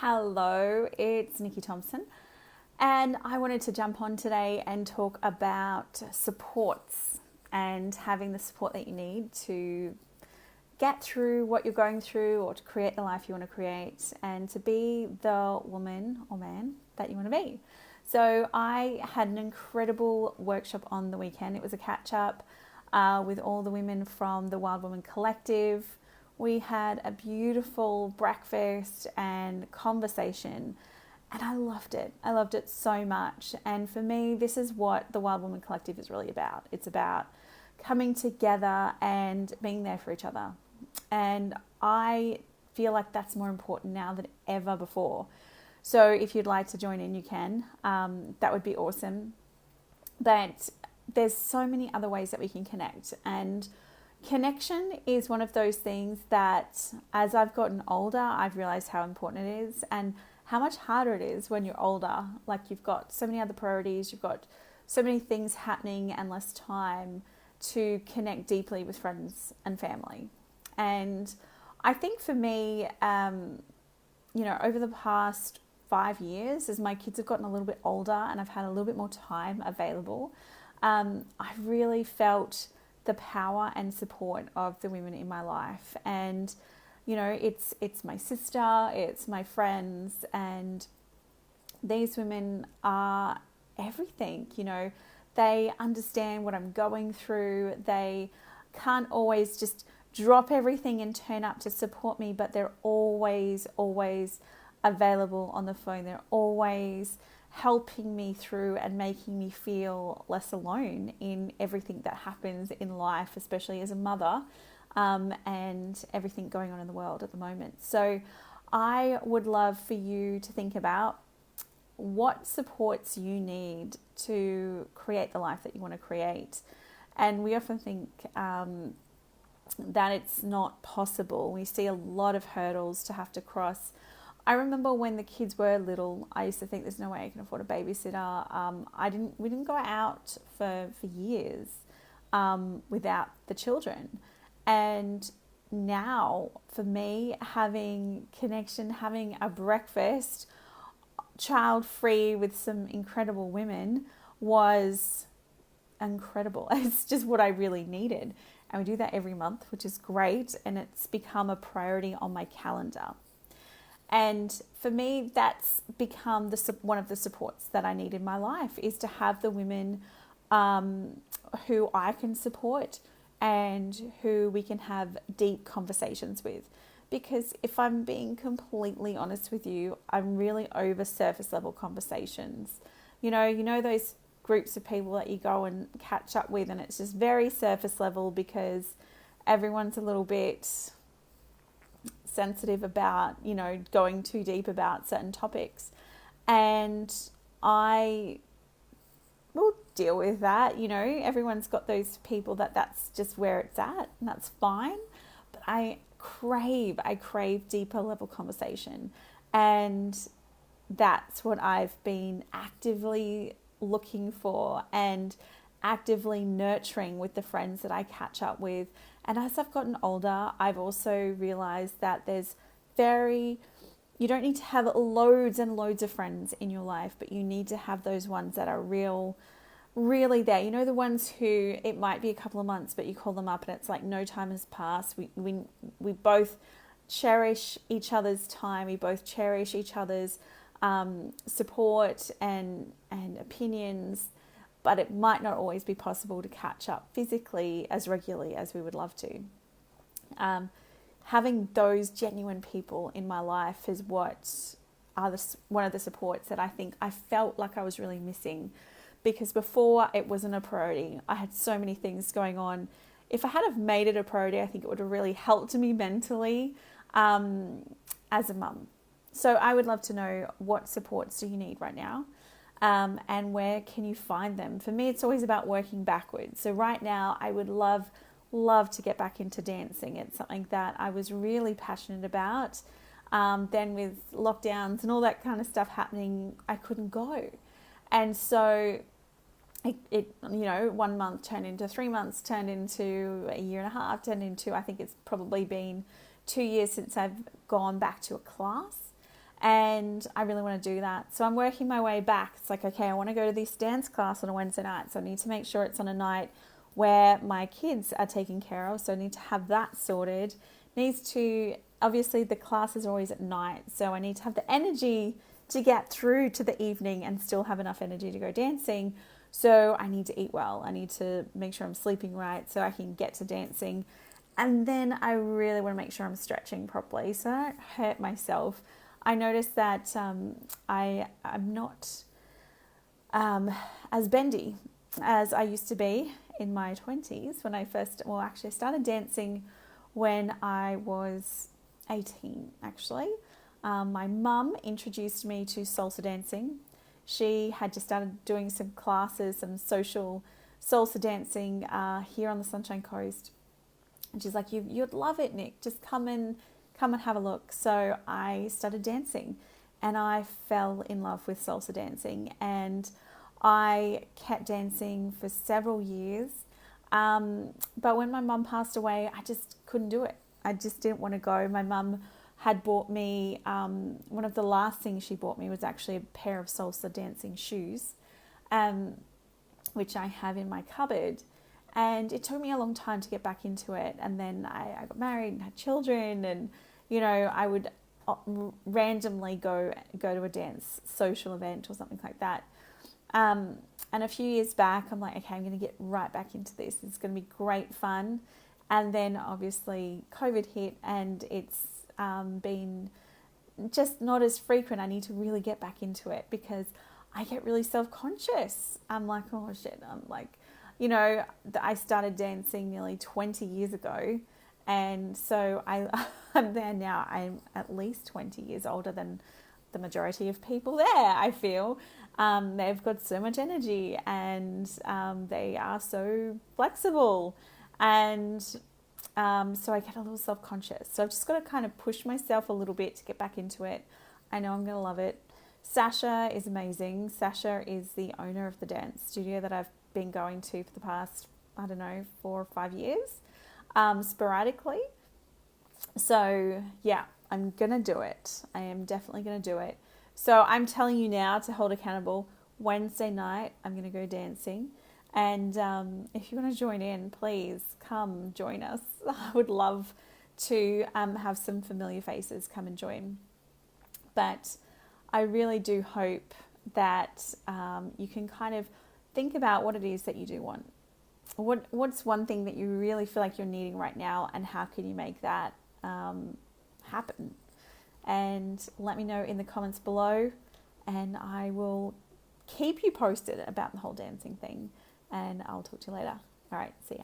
Hello, it's Nikki Thompson, and I wanted to jump on today and talk about supports and having the support that you need to get through what you're going through or to create the life you want to create and to be the woman or man that you want to be. So I had an incredible workshop on the weekend. It was a catch up with all the women from the Wild Woman Collective. We had a beautiful breakfast and conversation, and I loved it. I loved it so much. And for me, this is what the Wild Woman Collective is really about. It's about coming together and being there for each other. And I feel like that's more important now than ever before. So if you'd like to join in, you can. That would be awesome. But there's so many other ways that we can connect. And connection is one of those things that as I've gotten older, I've realized how important it is and how much harder it is when you're older. Like you've got so many other priorities, you've got so many things happening and less time to connect deeply with friends and family. And I think for me, over the past 5 years, as my kids have gotten a little bit older and I've had a little bit more time available, I really felt the power and support of the women in my life. And, it's my sister, it's my friends, and these women are everything. They understand what I'm going through. They can't always just drop everything and turn up to support me, but they're always available on the phone. They're always helping me through and making me feel less alone in everything that happens in life, especially as a mother, and everything going on in the world at the moment. So I would love for you to think about what supports you need to create the life that you want to create. And we often think that it's not possible. We see a lot of hurdles to have to cross. I remember when the kids were little, I used to think there's no way I can afford a babysitter. We didn't go out for years without the children. And now for me, having connection, having a breakfast, child-free with some incredible women was incredible. It's just what I really needed. And we do that every month, which is great. And it's become a priority on my calendar. And for me, that's become one of the supports that I need in my life, is to have the women who I can support and who we can have deep conversations with. Because if I'm being completely honest with you, I'm really over surface level conversations. You know those groups of people that you go and catch up with, and it's just very surface level because everyone's a little bit sensitive about, going too deep about certain topics. And I will deal with that. Everyone's got those people that's just where it's at, and that's fine. But I crave deeper level conversation. And that's what I've been actively looking for and actively nurturing with the friends that I catch up with. And as I've gotten older, I've also realized that you don't need to have loads and loads of friends in your life, but you need to have those ones that are really there. The ones who it might be a couple of months, but you call them up and it's like no time has passed. We both cherish each other's time. We both cherish each other's support and opinions. But it might not always be possible to catch up physically as regularly as we would love to. Having those genuine people in my life is one of the supports that I think I felt like I was really missing, because before it wasn't a priority. I had so many things going on. If I had have made it a priority, I think it would have really helped me mentally as a mum. So I would love to know, what supports do you need right now? And where can you find them? For me, it's always about working backwards. So right now, I would love to get back into dancing. It's something that I was really passionate about. Then with lockdowns and all that kind of stuff happening, I couldn't go. And so it 1 month turned into 3 months, turned into a year and a half, turned into, I think it's probably been 2 years since I've gone back to a class. and I really want to do that. So I'm working my way back. It's like, okay, I want to go to this dance class on a Wednesday night. So I need to make sure it's on a night where my kids are taken care of. So I need to have that sorted. Obviously the class is always at night. So I need to have the energy to get through to the evening and still have enough energy to go dancing. So I need to eat well. I need to make sure I'm sleeping right so I can get to dancing. And then I really want to make sure I'm stretching properly so I don't hurt myself. I noticed that I'm not as bendy as I used to be in my 20s when I started dancing when I was 18, actually. My mum introduced me to salsa dancing. She had just started doing some classes, some social salsa dancing here on the Sunshine Coast. And she's like, you'd love it, Nick. Just come and have a look. So I started dancing and I fell in love with salsa dancing, and I kept dancing for several years. But when my mum passed away, I just couldn't do it. I just didn't want to go. My mum had bought me, one of the last things she bought me was actually a pair of salsa dancing shoes, which I have in my cupboard. And it took me a long time to get back into it. And then I got married and had children, and, I would randomly go to a dance social event or something like that. And a few years back, I'm like, okay, I'm going to get right back into this. It's going to be great fun. And then obviously COVID hit, and it's been just not as frequent. I need to really get back into it because I get really self-conscious. I'm like, oh shit. I'm like, I started dancing nearly 20 years ago. And so I'm there now. I'm at least 20 years older than the majority of people there, I feel. They've got so much energy, and they are so flexible. And so I get a little self-conscious. So I've just got to kind of push myself a little bit to get back into it. I know I'm going to love it. Sasha is amazing. Sasha is the owner of the dance studio that I've been going to for the past, 4 or 5 years, sporadically. So yeah, I'm going to do it. I am definitely going to do it. So I'm telling you now to hold accountable. Wednesday night, I'm going to go dancing. And if you want to join in, please come join us. I would love to have some familiar faces come and join. But I really do hope that you can kind of think about what it is that you do want. What's one thing that you really feel like you're needing right now, and how can you make that happen? And let me know in the comments below, and I will keep you posted about the whole dancing thing, and I'll talk to you later. All right, see ya.